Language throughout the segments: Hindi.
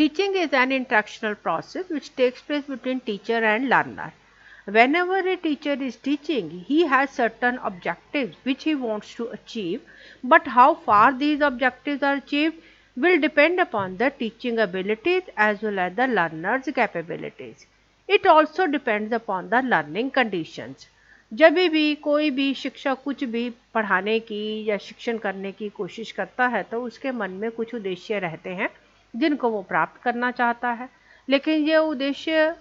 Teaching is an interactional process which takes place between teacher and learner. Whenever a teacher is teaching, he has certain objectives which he wants to achieve, but how far these objectives are achieved will depend upon the teaching abilities as well as the learner's capabilities. It also depends upon the learning conditions. जब भी कोई भी शिक्षक कुछ भी पढ़ाने की या शिक्षण करने की कोशिश करता है तो उसके मन में कुछ उद्देश्य रहते हैं जिनको वो प्राप्त करना चाहता है, लेकिन ये उद्देश्य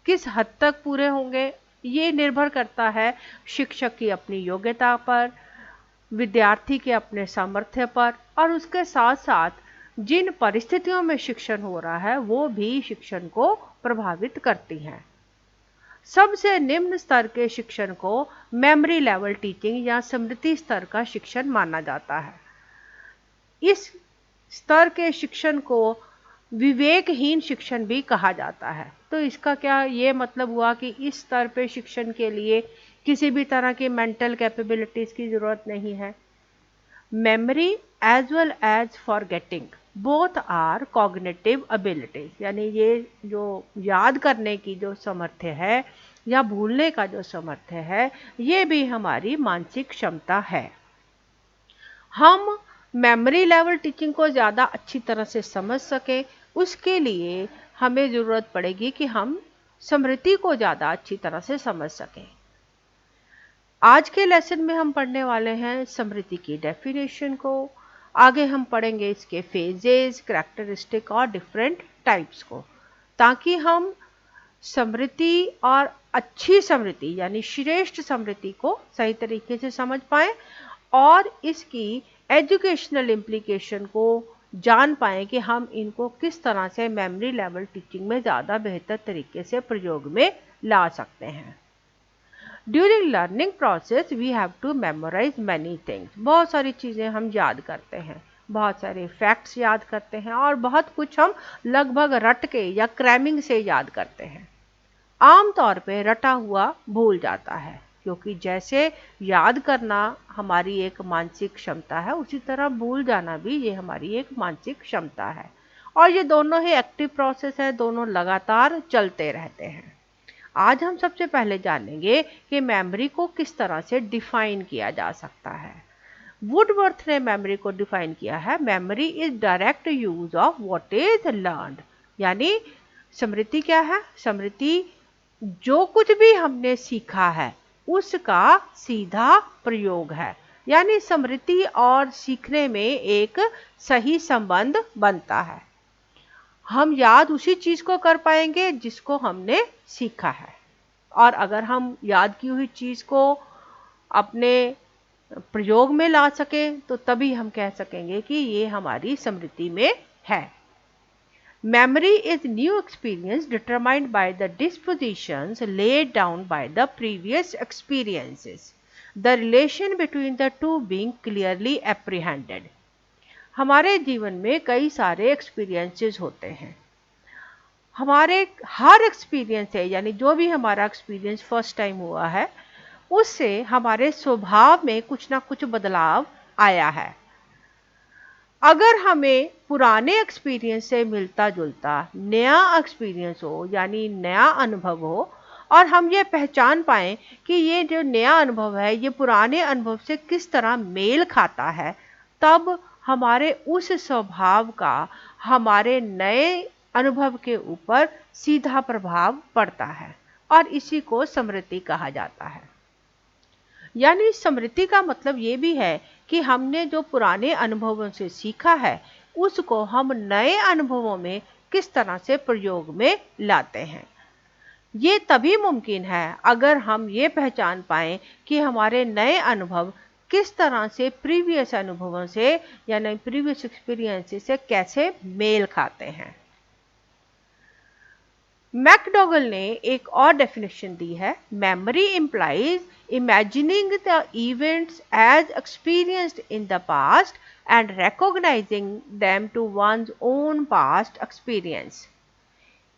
किस हद तक पूरे होंगे ये निर्भर करता है शिक्षक की अपनी योग्यता पर, विद्यार्थी के अपने सामर्थ्य पर, और उसके साथ साथ जिन परिस्थितियों में शिक्षण हो रहा है वो भी शिक्षण को प्रभावित करती हैं। सबसे निम्न स्तर के शिक्षण को मेमोरी लेवल टीचिंग या स्मृति स्तर का शिक्षण माना जाता है। इस स्तर के शिक्षण को विवेकहीन शिक्षण भी कहा जाता है। तो इसका क्या ये मतलब हुआ कि इस स्तर पे शिक्षण के लिए किसी भी तरह की मेंटल कैपेबिलिटीज की जरूरत नहीं है। Memory as well as forgetting both are cognitive abilities, यानी ये जो याद करने की जो सामर्थ्य है या भूलने का जो सामर्थ्य है ये भी हमारी मानसिक क्षमता है। हम मेमोरी लेवल टीचिंग को ज़्यादा अच्छी तरह से समझ सकें उसके लिए हमें ज़रूरत पड़ेगी कि हम स्मृति को ज़्यादा अच्छी तरह से समझ सकें। आज के लेसन में हम पढ़ने वाले हैं स्मृति की डेफिनेशन को, आगे हम पढ़ेंगे इसके फेजेस, कैरेक्टरिस्टिक और डिफरेंट टाइप्स को, ताकि हम स्मृति और अच्छी स्मृति यानी श्रेष्ठ स्मृति को सही तरीके से समझ पाएं और इसकी एजुकेशनल इम्प्लीकेशन को जान पाएं कि हम इनको किस तरह से मेमोरी लेवल टीचिंग में ज़्यादा बेहतर तरीके से प्रयोग में ला सकते हैं। During learning process we have to memorise many things. बहुत सारी चीज़ें हम याद करते हैं, बहुत सारे फैक्ट्स याद करते हैं और बहुत कुछ हम लगभग रट के या क्रैमिंग से याद करते हैं। आमतौर पे रटा हुआ भूल जाता है, क्योंकि जैसे याद करना हमारी एक मानसिक क्षमता है उसी तरह भूल जाना भी ये हमारी एक मानसिक क्षमता है, और ये दोनों ही एक्टिव प्रोसेस है, दोनों लगातार चलते रहते हैं। आज हम सबसे पहले जानेंगे कि मेमोरी को किस तरह से डिफाइन किया जा सकता है। वुडवर्थ ने मेमोरी को डिफाइन किया है, memory is direct use of what is learned. यानी स्मृति क्या है? स्मृति जो कुछ भी हमने सीखा है उसका सीधा प्रयोग है, यानी स्मृति और सीखने में एक सही संबंध बनता है। हम याद उसी चीज को कर पाएंगे जिसको हमने सीखा है, और अगर हम याद की हुई चीज को अपने प्रयोग में ला सकें तो तभी हम कह सकेंगे कि ये हमारी स्मृति में है। Memory is new experience determined by the dispositions laid down by the previous experiences, the relation between the two being clearly apprehended. हमारे जीवन में कई सारे एक्सपीरियंसेस होते हैं। हमारे हर एक्सपीरियंस है, यानी जो भी हमारा एक्सपीरियंस फर्स्ट टाइम हुआ है उससे हमारे स्वभाव में कुछ ना कुछ बदलाव आया है। अगर हमें पुराने एक्सपीरियंस से मिलता जुलता नया एक्सपीरियंस हो, यानी नया अनुभव हो, और हम ये पहचान पाएं कि ये जो नया अनुभव है ये पुराने अनुभव से किस तरह मेल खाता है, तब हमारे उस स्वभाव का हमारे नए अनुभव के ऊपर सीधा प्रभाव पड़ता है, और इसी को स्मृति कहा जाता है। यानी स्मृति का मतलब ये भी है कि हमने जो पुराने अनुभवों से सीखा है उसको हम नए अनुभवों में किस तरह से प्रयोग में लाते हैं। ये तभी मुमकिन है अगर हम ये पहचान पाएं कि हमारे नए अनुभव किस तरह से प्रीवियस अनुभवों से यानी प्रीवियस एक्सपीरियंसेस से कैसे मेल खाते हैं। मैकडॉगल ने एक और डेफिनेशन दी है, memory implies imagining the events as experienced in the past and recognizing them to one's own past experience.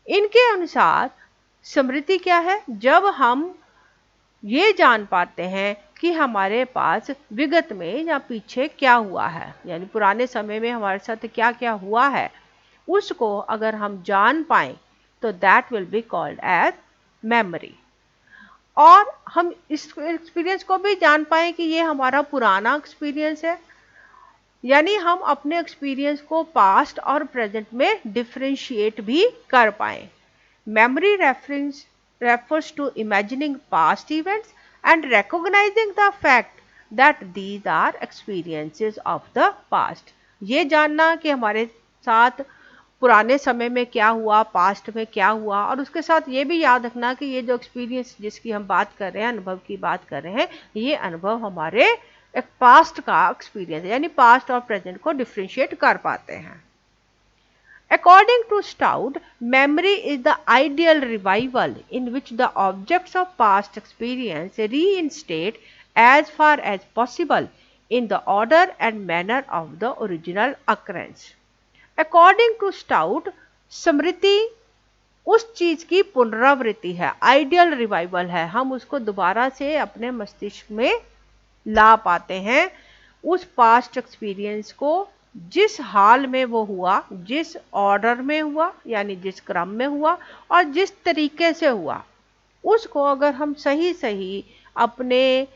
इनके अनुसार स्मृति क्या है? जब हम ये जान पाते हैं कि हमारे पास विगत में या पीछे क्या हुआ है, यानी पुराने समय में हमारे साथ क्या क्या हुआ है, उसको अगर हम जान पाएं तो that will be called as memory. और हम इस एक्सपीरियंस को भी जान पाएं कि ये हमारा पुराना एक्सपीरियंस है, यानी हम अपने एक्सपीरियंस को पास्ट और प्रेजेंट में डिफरेंशिएट भी कर पाएं। Memory reference refers to imagining past events and recognizing the fact that these are experiences of the past। ये जानना कि हमारे साथ पुराने समय में क्या हुआ, पास्ट में क्या हुआ, और उसके साथ ये भी याद रखना कि ये जो एक्सपीरियंस जिसकी हम बात कर रहे हैं, अनुभव की बात कर रहे हैं, ये अनुभव हमारे एक पास्ट का एक्सपीरियंस है, यानी पास्ट और प्रेजेंट को डिफ्रेंशिएट कर पाते हैं। According to Stout, memory is the ideal revival in which the objects of past experience reinstate as far as possible in the order and manner of the original occurrence। According to Stout, स्मृति उस चीज की पुनरावृत्ति है, आइडियल रिवाइवल है, हम उसको दोबारा से अपने मस्तिष्क में ला पाते हैं उस पास्ट एक्सपीरियंस को, जिस हाल में वो हुआ, जिस ऑर्डर में हुआ यानी जिस क्रम में हुआ और जिस तरीके से हुआ, उसको अगर हम सही सही अपने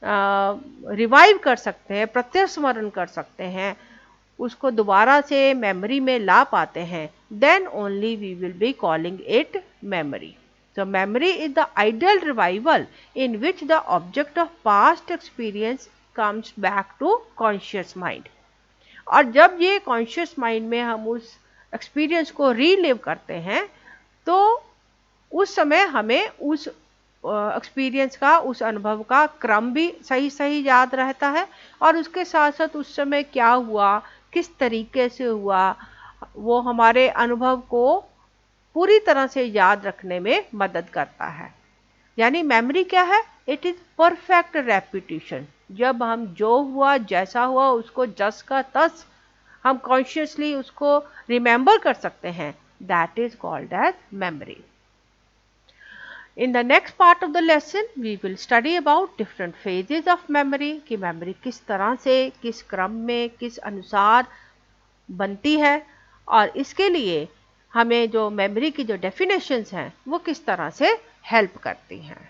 रिवाइव कर सकते हैं, प्रत्युस्मरण कर सकते हैं, उसको दोबारा से मेमोरी में ला पाते हैं, then only we will be calling it memory। So memory is the ideal revival in which the object of past experience comes back to conscious mind। और जब ये कॉन्शियस माइंड में हम उस एक्सपीरियंस को रीलिव करते हैं तो उस समय हमें उस एक्सपीरियंस का, उस अनुभव का क्रम भी सही सही याद रहता है, और उसके साथ साथ उस समय क्या हुआ, किस तरीके से हुआ, वो हमारे अनुभव को पूरी तरह से याद रखने में मदद करता है। यानी मेमोरी क्या है? It is perfect repetition. जब हम जो हुआ, जैसा हुआ, उसको जस का तस हम कॉन्शियसली उसको रिमेंबर कर सकते हैं, that is called as memory. In the next part of the lesson, we will study about different phases of memory कि मेमोरी किस तरह से, किस क्रम में, किस अनुसार बनती है, और इसके लिए हमें जो मेमोरी की जो डेफिनेशंस हैं वो किस तरह से हेल्प करती हैं।